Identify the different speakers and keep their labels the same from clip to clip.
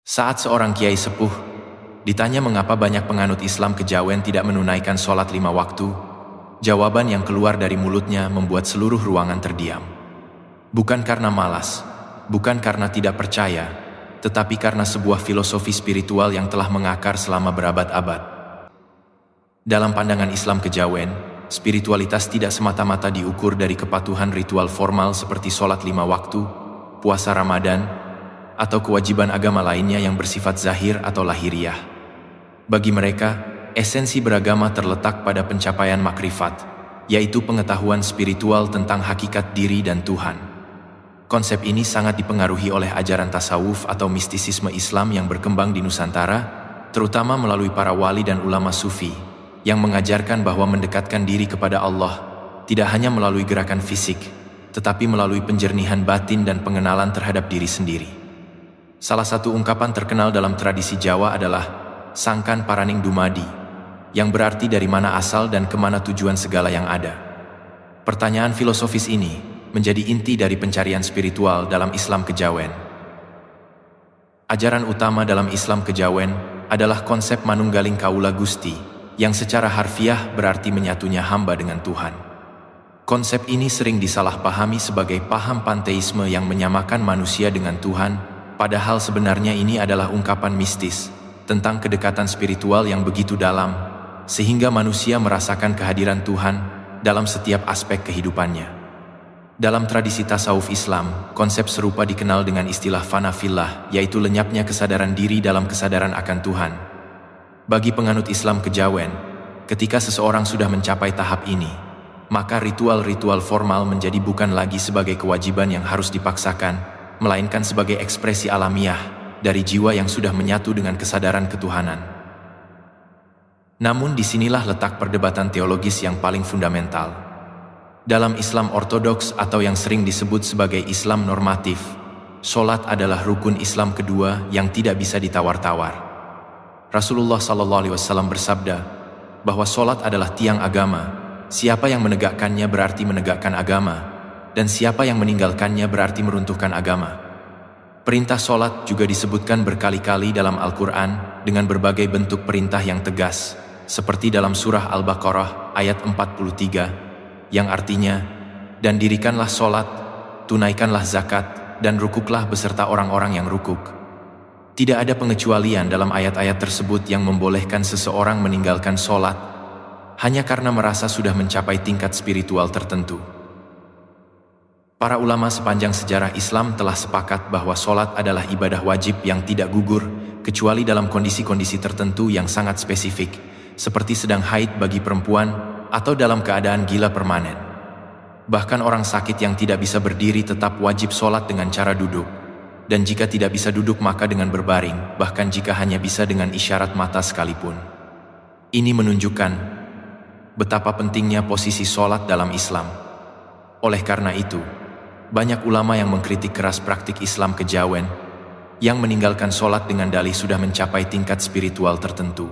Speaker 1: Saat seorang kiai sepuh ditanya mengapa banyak penganut Islam kejawen tidak menunaikan sholat 5 waktu, jawaban yang keluar dari mulutnya membuat seluruh ruangan terdiam. Bukan karena malas, bukan karena tidak percaya, tetapi karena sebuah filosofi spiritual yang telah mengakar selama berabad-abad. Dalam pandangan Islam kejawen, spiritualitas tidak semata-mata diukur dari kepatuhan ritual formal seperti sholat 5 waktu, puasa Ramadan, atau kewajiban agama lainnya yang bersifat zahir atau lahiriah. Bagi mereka, esensi beragama terletak pada pencapaian makrifat, yaitu pengetahuan spiritual tentang hakikat diri dan Tuhan. Konsep ini sangat dipengaruhi oleh ajaran tasawuf atau mistisisme Islam yang berkembang di Nusantara, terutama melalui para wali dan ulama sufi, yang mengajarkan bahwa mendekatkan diri kepada Allah tidak hanya melalui gerakan fisik, tetapi melalui penjernihan batin dan pengenalan terhadap diri sendiri. Salah satu ungkapan terkenal dalam tradisi Jawa adalah Sangkan Paraning Dumadi, yang berarti dari mana asal dan kemana tujuan segala yang ada. Pertanyaan filosofis ini menjadi inti dari pencarian spiritual dalam Islam kejawen. Ajaran utama dalam Islam kejawen adalah konsep manunggaling kaula Gusti, yang secara harfiah berarti menyatunya hamba dengan Tuhan. Konsep ini sering disalahpahami sebagai paham panteisme yang menyamakan manusia dengan Tuhan, padahal sebenarnya ini adalah ungkapan mistis tentang kedekatan spiritual yang begitu dalam, sehingga manusia merasakan kehadiran Tuhan dalam setiap aspek kehidupannya. Dalam tradisi tasawuf Islam, konsep serupa dikenal dengan istilah fana fillah, yaitu lenyapnya kesadaran diri dalam kesadaran akan Tuhan. Bagi penganut Islam kejawen, ketika seseorang sudah mencapai tahap ini, maka ritual-ritual formal menjadi bukan lagi sebagai kewajiban yang harus dipaksakan, melainkan sebagai ekspresi alamiah dari jiwa yang sudah menyatu dengan kesadaran ketuhanan. Namun disinilah letak perdebatan teologis yang paling fundamental. Dalam Islam ortodoks atau yang sering disebut sebagai Islam normatif, sholat adalah rukun Islam kedua yang tidak bisa ditawar-tawar. Rasulullah SAW bersabda bahwa sholat adalah tiang agama. Siapa yang menegakkannya berarti menegakkan agama, dan siapa yang meninggalkannya berarti meruntuhkan agama. Perintah sholat juga disebutkan berkali-kali dalam Al-Quran dengan berbagai bentuk perintah yang tegas, seperti dalam surah Al-Baqarah ayat 43, yang artinya, dan dirikanlah sholat, tunaikanlah zakat, dan rukuklah beserta orang-orang yang rukuk. Tidak ada pengecualian dalam ayat-ayat tersebut yang membolehkan seseorang meninggalkan sholat, hanya karena merasa sudah mencapai tingkat spiritual tertentu. Para ulama sepanjang sejarah Islam telah sepakat bahwa sholat adalah ibadah wajib yang tidak gugur, kecuali dalam kondisi-kondisi tertentu yang sangat spesifik, seperti sedang haid bagi perempuan, atau dalam keadaan gila permanen. Bahkan orang sakit yang tidak bisa berdiri tetap wajib sholat dengan cara duduk, dan jika tidak bisa duduk maka dengan berbaring, bahkan jika hanya bisa dengan isyarat mata sekalipun. Ini menunjukkan betapa pentingnya posisi sholat dalam Islam. Oleh karena itu, banyak ulama yang mengkritik keras praktik Islam kejawen yang meninggalkan sholat dengan dalih sudah mencapai tingkat spiritual tertentu.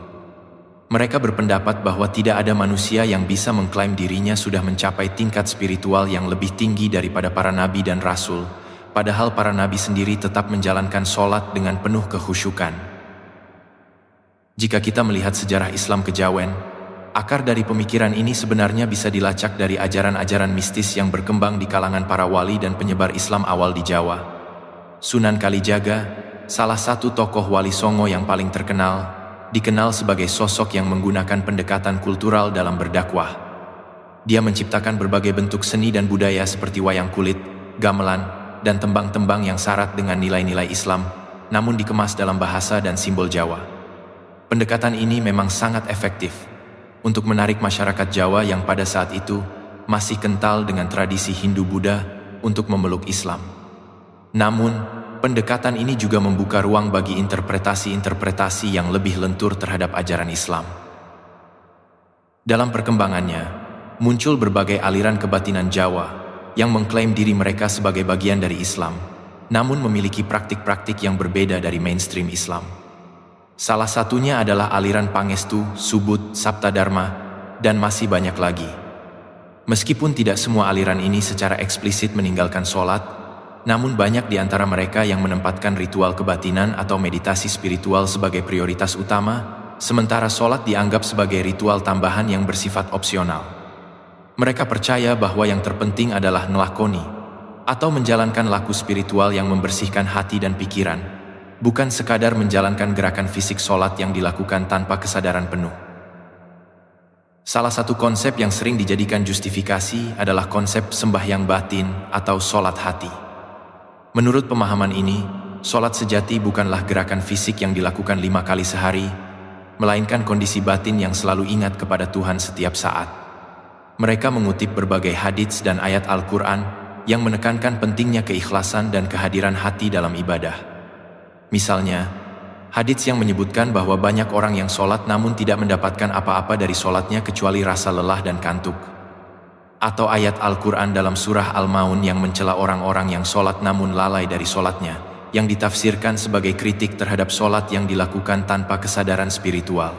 Speaker 1: Mereka berpendapat bahwa tidak ada manusia yang bisa mengklaim dirinya sudah mencapai tingkat spiritual yang lebih tinggi daripada para nabi dan rasul, padahal para nabi sendiri tetap menjalankan sholat dengan penuh kekhusyukan. Jika kita melihat sejarah Islam kejawen, akar dari pemikiran ini sebenarnya bisa dilacak dari ajaran-ajaran mistis yang berkembang di kalangan para wali dan penyebar Islam awal di Jawa. Sunan Kalijaga, salah satu tokoh wali Songo yang paling terkenal, dikenal sebagai sosok yang menggunakan pendekatan kultural dalam berdakwah. Dia menciptakan berbagai bentuk seni dan budaya seperti wayang kulit, gamelan, dan tembang-tembang yang syarat dengan nilai-nilai Islam, namun dikemas dalam bahasa dan simbol Jawa. Pendekatan ini memang sangat efektif untuk menarik masyarakat Jawa yang pada saat itu masih kental dengan tradisi Hindu-Buddha untuk memeluk Islam. Namun, pendekatan ini juga membuka ruang bagi interpretasi-interpretasi yang lebih lentur terhadap ajaran Islam. Dalam perkembangannya, muncul berbagai aliran kebatinan Jawa yang mengklaim diri mereka sebagai bagian dari Islam, namun memiliki praktik-praktik yang berbeda dari mainstream Islam. Salah satunya adalah aliran Pangestu, Subud, Saptadharma, dan masih banyak lagi. Meskipun tidak semua aliran ini secara eksplisit meninggalkan sholat, Namun banyak di antara mereka yang menempatkan ritual kebatinan atau meditasi spiritual sebagai prioritas utama, sementara sholat dianggap sebagai ritual tambahan yang bersifat opsional. Mereka percaya bahwa yang terpenting adalah ngelakoni atau menjalankan laku spiritual yang membersihkan hati dan pikiran, bukan sekadar menjalankan gerakan fisik sholat yang dilakukan tanpa kesadaran penuh. Salah satu konsep yang sering dijadikan justifikasi adalah konsep sembahyang batin atau sholat hati. Menurut pemahaman ini, sholat sejati bukanlah gerakan fisik yang dilakukan 5 kali sehari, melainkan kondisi batin yang selalu ingat kepada Tuhan setiap saat. Mereka mengutip berbagai hadits dan ayat Al-Quran yang menekankan pentingnya keikhlasan dan kehadiran hati dalam ibadah. Misalnya, hadits yang menyebutkan bahwa banyak orang yang sholat namun tidak mendapatkan apa-apa dari sholatnya kecuali rasa lelah dan kantuk. Atau ayat Al-Quran dalam surah Al-Maun yang mencela orang-orang yang sholat namun lalai dari sholatnya, yang ditafsirkan sebagai kritik terhadap sholat yang dilakukan tanpa kesadaran spiritual.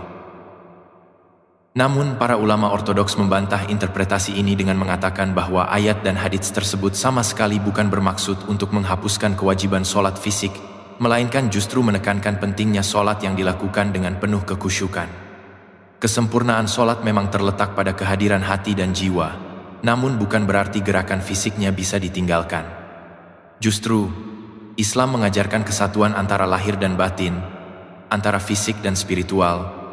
Speaker 1: Namun, para ulama ortodoks membantah interpretasi ini dengan mengatakan bahwa ayat dan hadits tersebut sama sekali bukan bermaksud untuk menghapuskan kewajiban sholat fisik, melainkan justru menekankan pentingnya sholat yang dilakukan dengan penuh kekhusyukan. Kesempurnaan sholat memang terletak pada kehadiran hati dan jiwa, namun bukan berarti gerakan fisiknya bisa ditinggalkan. Justru, Islam mengajarkan kesatuan antara lahir dan batin, antara fisik dan spiritual.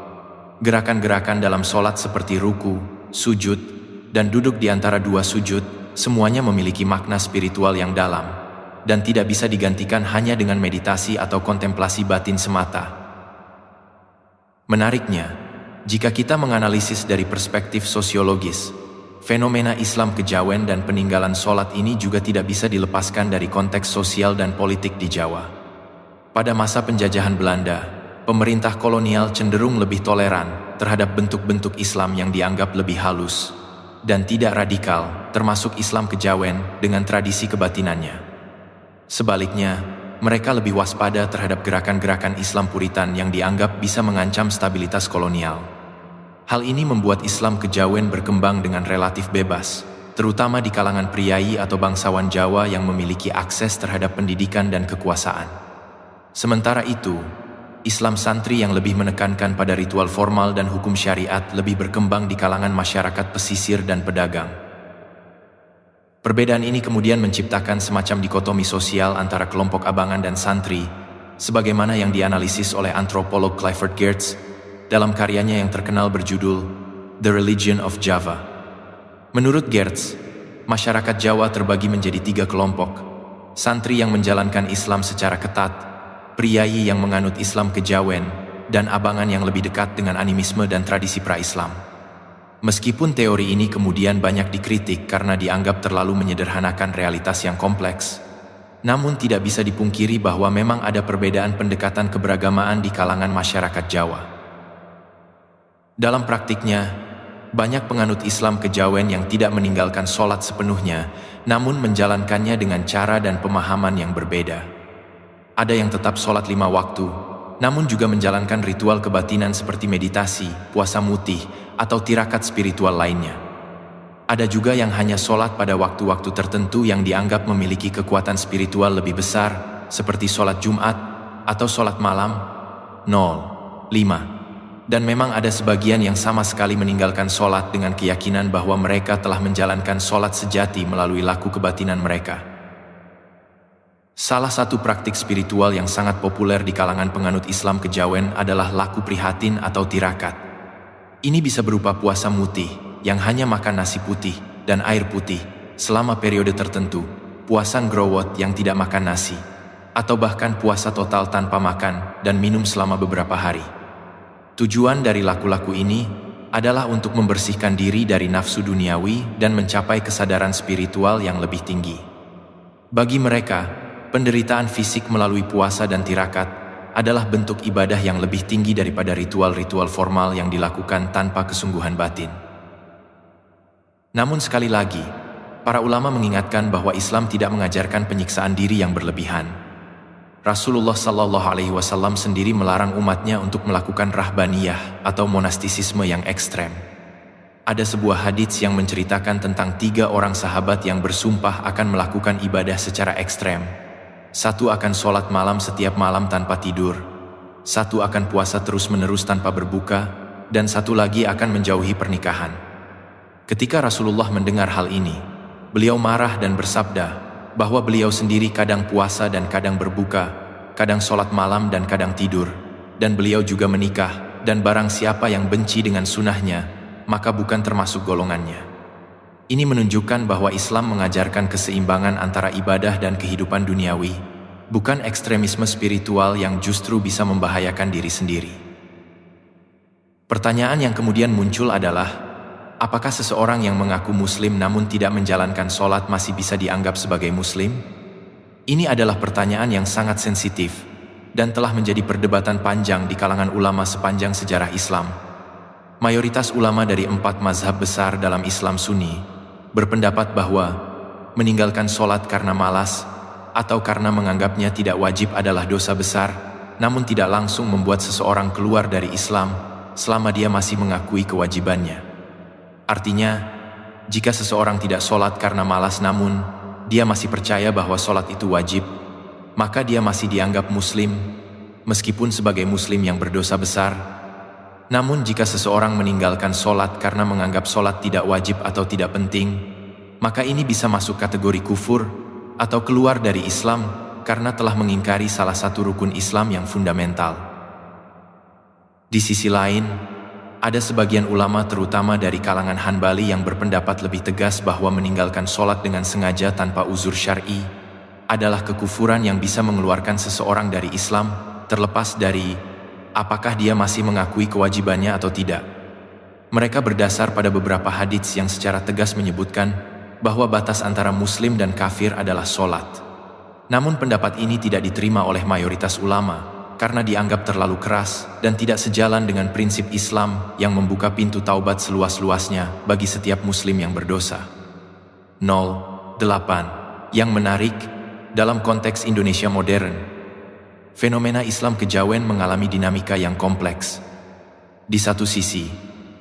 Speaker 1: Gerakan-gerakan dalam sholat seperti ruku, sujud, dan duduk di antara dua sujud, semuanya memiliki makna spiritual yang dalam, dan tidak bisa digantikan hanya dengan meditasi atau kontemplasi batin semata. Menariknya, jika kita menganalisis dari perspektif sosiologis, fenomena Islam kejawen dan peninggalan sholat ini juga tidak bisa dilepaskan dari konteks sosial dan politik di Jawa. Pada masa penjajahan Belanda, pemerintah kolonial cenderung lebih toleran terhadap bentuk-bentuk Islam yang dianggap lebih halus dan tidak radikal, termasuk Islam kejawen dengan tradisi kebatinannya. Sebaliknya, mereka lebih waspada terhadap gerakan-gerakan Islam Puritan yang dianggap bisa mengancam stabilitas kolonial. Hal ini membuat Islam kejawen berkembang dengan relatif bebas, terutama di kalangan priai atau bangsawan Jawa yang memiliki akses terhadap pendidikan dan kekuasaan. Sementara itu, Islam santri yang lebih menekankan pada ritual formal dan hukum syariat lebih berkembang di kalangan masyarakat pesisir dan pedagang. Perbedaan ini kemudian menciptakan semacam dikotomi sosial antara kelompok abangan dan santri, sebagaimana yang dianalisis oleh antropolog Clifford Geertz dalam karyanya yang terkenal berjudul The Religion of Java. Menurut Geertz, masyarakat Jawa terbagi menjadi 3 kelompok: santri yang menjalankan Islam secara ketat, priai yang menganut Islam kejawen, dan abangan yang lebih dekat dengan animisme dan tradisi pra-Islam. Meskipun teori ini kemudian banyak dikritik karena dianggap terlalu menyederhanakan realitas yang kompleks, namun tidak bisa dipungkiri bahwa memang ada perbedaan pendekatan keberagamaan di kalangan masyarakat Jawa. Dalam praktiknya, banyak penganut Islam kejawen yang tidak meninggalkan sholat sepenuhnya, namun menjalankannya dengan cara dan pemahaman yang berbeda. Ada yang tetap sholat 5 waktu, namun juga menjalankan ritual kebatinan seperti meditasi, puasa mutih, atau tirakat spiritual lainnya. Ada juga yang hanya sholat pada waktu-waktu tertentu yang dianggap memiliki kekuatan spiritual lebih besar, seperti sholat Jumat atau sholat malam. 5. Dan memang ada sebagian yang sama sekali meninggalkan sholat dengan keyakinan bahwa mereka telah menjalankan sholat sejati melalui laku kebatinan mereka. Salah satu praktik spiritual yang sangat populer di kalangan penganut Islam kejawen adalah laku prihatin atau tirakat. Ini bisa berupa puasa mutih, yang hanya makan nasi putih dan air putih selama periode tertentu, puasa ngrowot yang tidak makan nasi, atau bahkan puasa total tanpa makan dan minum selama beberapa hari. Tujuan dari laku-laku ini adalah untuk membersihkan diri dari nafsu duniawi dan mencapai kesadaran spiritual yang lebih tinggi. Bagi mereka, penderitaan fisik melalui puasa dan tirakat adalah bentuk ibadah yang lebih tinggi daripada ritual-ritual formal yang dilakukan tanpa kesungguhan batin. Namun sekali lagi, para ulama mengingatkan bahwa Islam tidak mengajarkan penyiksaan diri yang berlebihan. Rasulullah SAW sendiri melarang umatnya untuk melakukan rahbaniyah atau monastisisme yang ekstrem. Ada sebuah hadits yang menceritakan tentang 3 orang sahabat yang bersumpah akan melakukan ibadah secara ekstrem. Satu akan sholat malam setiap malam tanpa tidur, satu akan puasa terus-menerus tanpa berbuka, dan satu lagi akan menjauhi pernikahan. Ketika Rasulullah mendengar hal ini, beliau marah dan bersabda bahwa beliau sendiri kadang puasa dan kadang berbuka, kadang sholat malam dan kadang tidur, dan beliau juga menikah, dan barang siapa yang benci dengan sunnahnya, maka bukan termasuk golongannya. Ini menunjukkan bahwa Islam mengajarkan keseimbangan antara ibadah dan kehidupan duniawi, bukan ekstremisme spiritual yang justru bisa membahayakan diri sendiri. Pertanyaan yang kemudian muncul adalah, apakah seseorang yang mengaku muslim namun tidak menjalankan sholat masih bisa dianggap sebagai muslim? Ini adalah pertanyaan yang sangat sensitif, dan telah menjadi perdebatan panjang di kalangan ulama sepanjang sejarah Islam. Mayoritas ulama dari 4 mazhab besar dalam Islam Sunni berpendapat bahwa meninggalkan sholat karena malas atau karena menganggapnya tidak wajib adalah dosa besar, namun tidak langsung membuat seseorang keluar dari Islam selama dia masih mengakui kewajibannya. Artinya, jika seseorang tidak sholat karena malas namun dia masih percaya bahwa sholat itu wajib, maka dia masih dianggap muslim, meskipun sebagai muslim yang berdosa besar. Namun jika seseorang meninggalkan sholat karena menganggap sholat tidak wajib atau tidak penting, maka ini bisa masuk kategori kufur atau keluar dari Islam karena telah mengingkari salah satu rukun Islam yang fundamental. Di sisi lain, ada sebagian ulama terutama dari kalangan Hanbali yang berpendapat lebih tegas bahwa meninggalkan sholat dengan sengaja tanpa uzur syar'i adalah kekufuran yang bisa mengeluarkan seseorang dari Islam, terlepas dari apakah dia masih mengakui kewajibannya atau tidak. Mereka berdasar pada beberapa hadits yang secara tegas menyebutkan bahwa batas antara muslim dan kafir adalah sholat. Namun pendapat ini tidak diterima oleh mayoritas ulama karena dianggap terlalu keras dan tidak sejalan dengan prinsip Islam yang membuka pintu taubat seluas-luasnya bagi setiap muslim yang berdosa. 8. Yang menarik, dalam konteks Indonesia modern, fenomena Islam kejawen mengalami dinamika yang kompleks. Di satu sisi,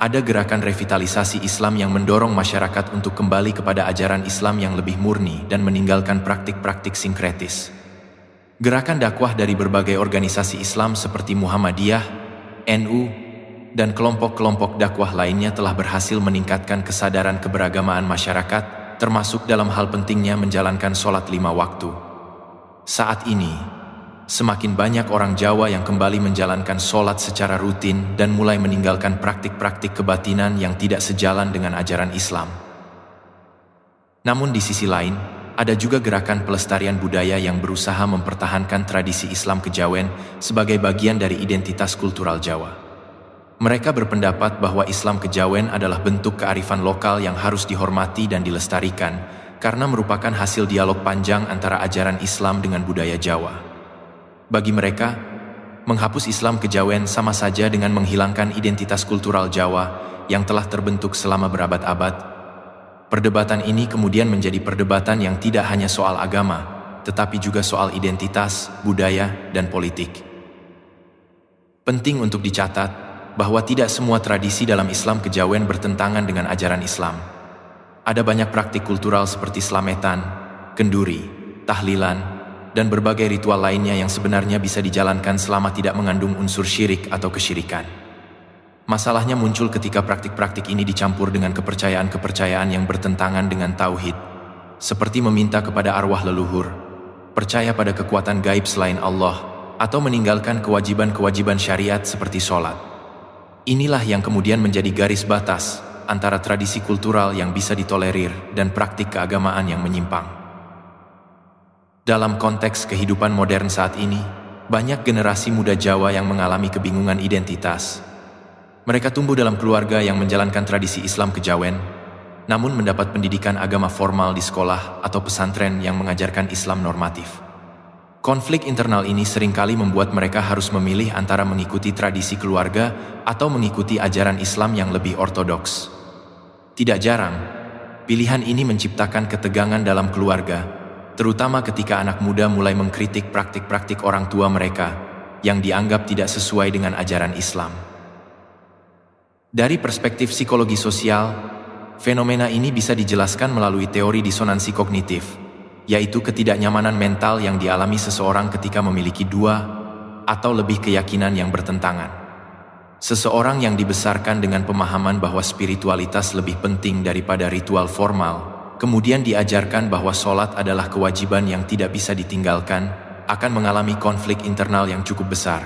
Speaker 1: ada gerakan revitalisasi Islam yang mendorong masyarakat untuk kembali kepada ajaran Islam yang lebih murni dan meninggalkan praktik-praktik sinkretis. Gerakan dakwah dari berbagai organisasi Islam seperti Muhammadiyah, NU, dan kelompok-kelompok dakwah lainnya telah berhasil meningkatkan kesadaran keberagamaan masyarakat, termasuk dalam hal pentingnya menjalankan sholat 5 waktu. Saat ini, semakin banyak orang Jawa yang kembali menjalankan sholat secara rutin dan mulai meninggalkan praktik-praktik kebatinan yang tidak sejalan dengan ajaran Islam. Namun di sisi lain, ada juga gerakan pelestarian budaya yang berusaha mempertahankan tradisi Islam kejawen sebagai bagian dari identitas kultural Jawa. Mereka berpendapat bahwa Islam kejawen adalah bentuk kearifan lokal yang harus dihormati dan dilestarikan karena merupakan hasil dialog panjang antara ajaran Islam dengan budaya Jawa. Bagi mereka, menghapus Islam kejawen sama saja dengan menghilangkan identitas kultural Jawa yang telah terbentuk selama berabad-abad. Perdebatan ini kemudian menjadi perdebatan yang tidak hanya soal agama, tetapi juga soal identitas, budaya, dan politik. Penting untuk dicatat bahwa tidak semua tradisi dalam Islam kejawen bertentangan dengan ajaran Islam. Ada banyak praktik kultural seperti slametan, kenduri, tahlilan, dan berbagai ritual lainnya yang sebenarnya bisa dijalankan selama tidak mengandung unsur syirik atau kesyirikan. Masalahnya muncul ketika praktik-praktik ini dicampur dengan kepercayaan-kepercayaan yang bertentangan dengan tauhid, seperti meminta kepada arwah leluhur, percaya pada kekuatan gaib selain Allah, atau meninggalkan kewajiban-kewajiban syariat seperti sholat. Inilah yang kemudian menjadi garis batas antara tradisi kultural yang bisa ditolerir dan praktik keagamaan yang menyimpang. Dalam konteks kehidupan modern saat ini, banyak generasi muda Jawa yang mengalami kebingungan identitas. Mereka tumbuh dalam keluarga yang menjalankan tradisi Islam kejawen, namun mendapat pendidikan agama formal di sekolah atau pesantren yang mengajarkan Islam normatif. Konflik internal ini seringkali membuat mereka harus memilih antara mengikuti tradisi keluarga atau mengikuti ajaran Islam yang lebih ortodoks. Tidak jarang, pilihan ini menciptakan ketegangan dalam keluarga, terutama ketika anak muda mulai mengkritik praktik-praktik orang tua mereka yang dianggap tidak sesuai dengan ajaran Islam. Dari perspektif psikologi sosial, fenomena ini bisa dijelaskan melalui teori disonansi kognitif, yaitu ketidaknyamanan mental yang dialami seseorang ketika memiliki dua atau lebih keyakinan yang bertentangan. Seseorang yang dibesarkan dengan pemahaman bahwa spiritualitas lebih penting daripada ritual formal, kemudian diajarkan bahwa sholat adalah kewajiban yang tidak bisa ditinggalkan, akan mengalami konflik internal yang cukup besar.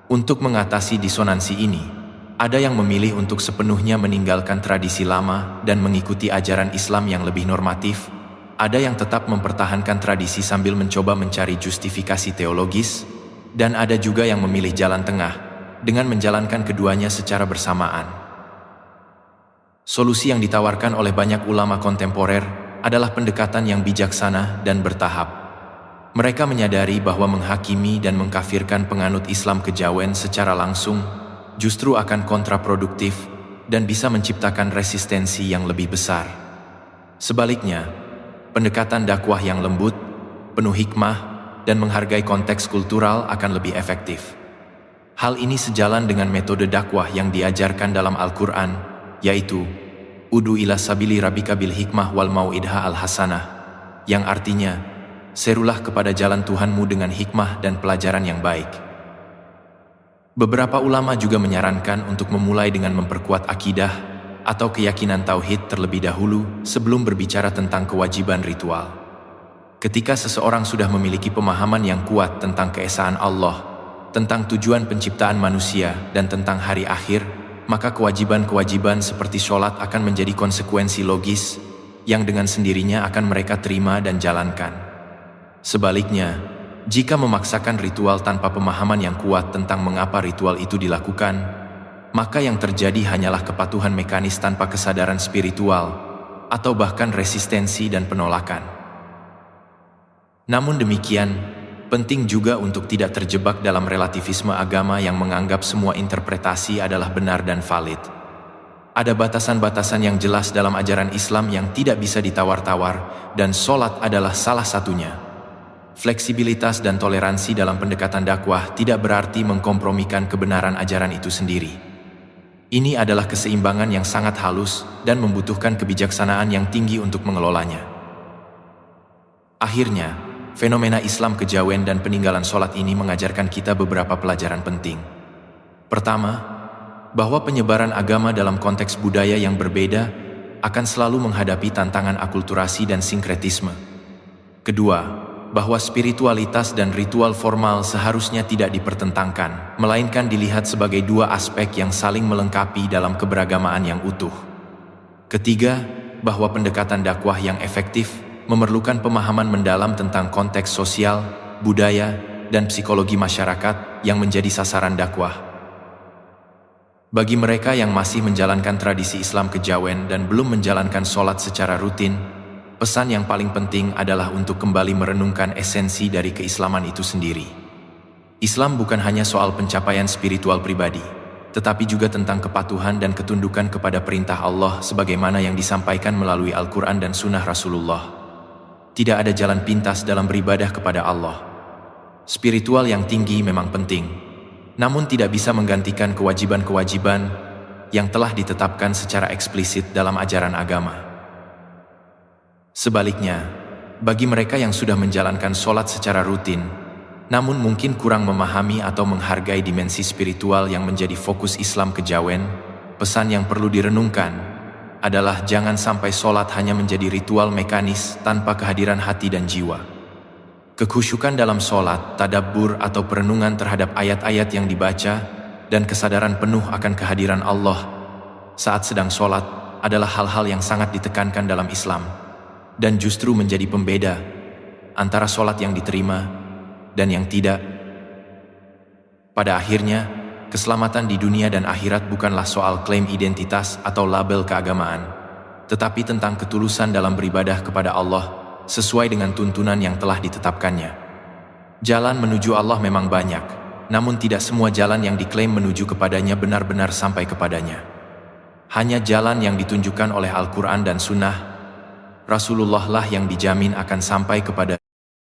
Speaker 1: Untuk mengatasi disonansi ini, ada yang memilih untuk sepenuhnya meninggalkan tradisi lama dan mengikuti ajaran Islam yang lebih normatif, ada yang tetap mempertahankan tradisi sambil mencoba mencari justifikasi teologis, dan ada juga yang memilih jalan tengah, dengan menjalankan keduanya secara bersamaan. Solusi yang ditawarkan oleh banyak ulama kontemporer adalah pendekatan yang bijaksana dan bertahap. Mereka menyadari bahwa menghakimi dan mengkafirkan penganut Islam kejawen secara langsung justru akan kontraproduktif dan bisa menciptakan resistensi yang lebih besar. Sebaliknya, pendekatan dakwah yang lembut, penuh hikmah, dan menghargai konteks kultural akan lebih efektif. Hal ini sejalan dengan metode dakwah yang diajarkan dalam Al-Quran, yaitu Ud'u ila sabili rabbika bil hikmah wal mau'idha al-hasanah, yang artinya, serulah kepada jalan Tuhanmu dengan hikmah dan pelajaran yang baik. Beberapa ulama juga menyarankan untuk memulai dengan memperkuat akidah atau keyakinan tauhid terlebih dahulu sebelum berbicara tentang kewajiban ritual. Ketika seseorang sudah memiliki pemahaman yang kuat tentang keesaan Allah, tentang tujuan penciptaan manusia, dan tentang hari akhir, maka kewajiban-kewajiban seperti sholat akan menjadi konsekuensi logis yang dengan sendirinya akan mereka terima dan jalankan. Sebaliknya, jika memaksakan ritual tanpa pemahaman yang kuat tentang mengapa ritual itu dilakukan, maka yang terjadi hanyalah kepatuhan mekanis tanpa kesadaran spiritual, atau bahkan resistensi dan penolakan. Namun demikian, penting juga untuk tidak terjebak dalam relativisme agama yang menganggap semua interpretasi adalah benar dan valid. Ada batasan-batasan yang jelas dalam ajaran Islam yang tidak bisa ditawar-tawar, dan sholat adalah salah satunya. Fleksibilitas dan toleransi dalam pendekatan dakwah tidak berarti mengkompromikan kebenaran ajaran itu sendiri. Ini adalah keseimbangan yang sangat halus dan membutuhkan kebijaksanaan yang tinggi untuk mengelolanya. Akhirnya, fenomena Islam kejawen dan peninggalan sholat ini mengajarkan kita beberapa pelajaran penting. Pertama, bahwa penyebaran agama dalam konteks budaya yang berbeda akan selalu menghadapi tantangan akulturasi dan sinkretisme. Kedua, bahwa spiritualitas dan ritual formal seharusnya tidak dipertentangkan, melainkan dilihat sebagai dua aspek yang saling melengkapi dalam keberagamaan yang utuh. Ketiga, bahwa pendekatan dakwah yang efektif memerlukan pemahaman mendalam tentang konteks sosial, budaya, dan psikologi masyarakat yang menjadi sasaran dakwah. Bagi mereka yang masih menjalankan tradisi Islam kejawen dan belum menjalankan sholat secara rutin, pesan yang paling penting adalah untuk kembali merenungkan esensi dari keislaman itu sendiri. Islam bukan hanya soal pencapaian spiritual pribadi, tetapi juga tentang kepatuhan dan ketundukan kepada perintah Allah sebagaimana yang disampaikan melalui Al-Quran dan Sunnah Rasulullah. Tidak ada jalan pintas dalam beribadah kepada Allah. Spiritual yang tinggi memang penting, namun tidak bisa menggantikan kewajiban-kewajiban yang telah ditetapkan secara eksplisit dalam ajaran agama. Sebaliknya, bagi mereka yang sudah menjalankan sholat secara rutin, namun mungkin kurang memahami atau menghargai dimensi spiritual yang menjadi fokus Islam kejawen, pesan yang perlu direnungkan adalah jangan sampai sholat hanya menjadi ritual mekanis tanpa kehadiran hati dan jiwa. Kekhusyukan dalam sholat, tadabbur atau perenungan terhadap ayat-ayat yang dibaca, dan kesadaran penuh akan kehadiran Allah saat sedang sholat adalah hal-hal yang sangat ditekankan dalam Islam, dan justru menjadi pembeda antara sholat yang diterima dan yang tidak. Pada akhirnya, keselamatan di dunia dan akhirat bukanlah soal klaim identitas atau label keagamaan, tetapi tentang ketulusan dalam beribadah kepada Allah sesuai dengan tuntunan yang telah ditetapkannya. Jalan menuju Allah memang banyak, namun tidak semua jalan yang diklaim menuju kepadanya benar-benar sampai kepadanya. Hanya jalan yang ditunjukkan oleh Al-Quran dan Sunnah Rasulullah lah yang dijamin akan sampai kepada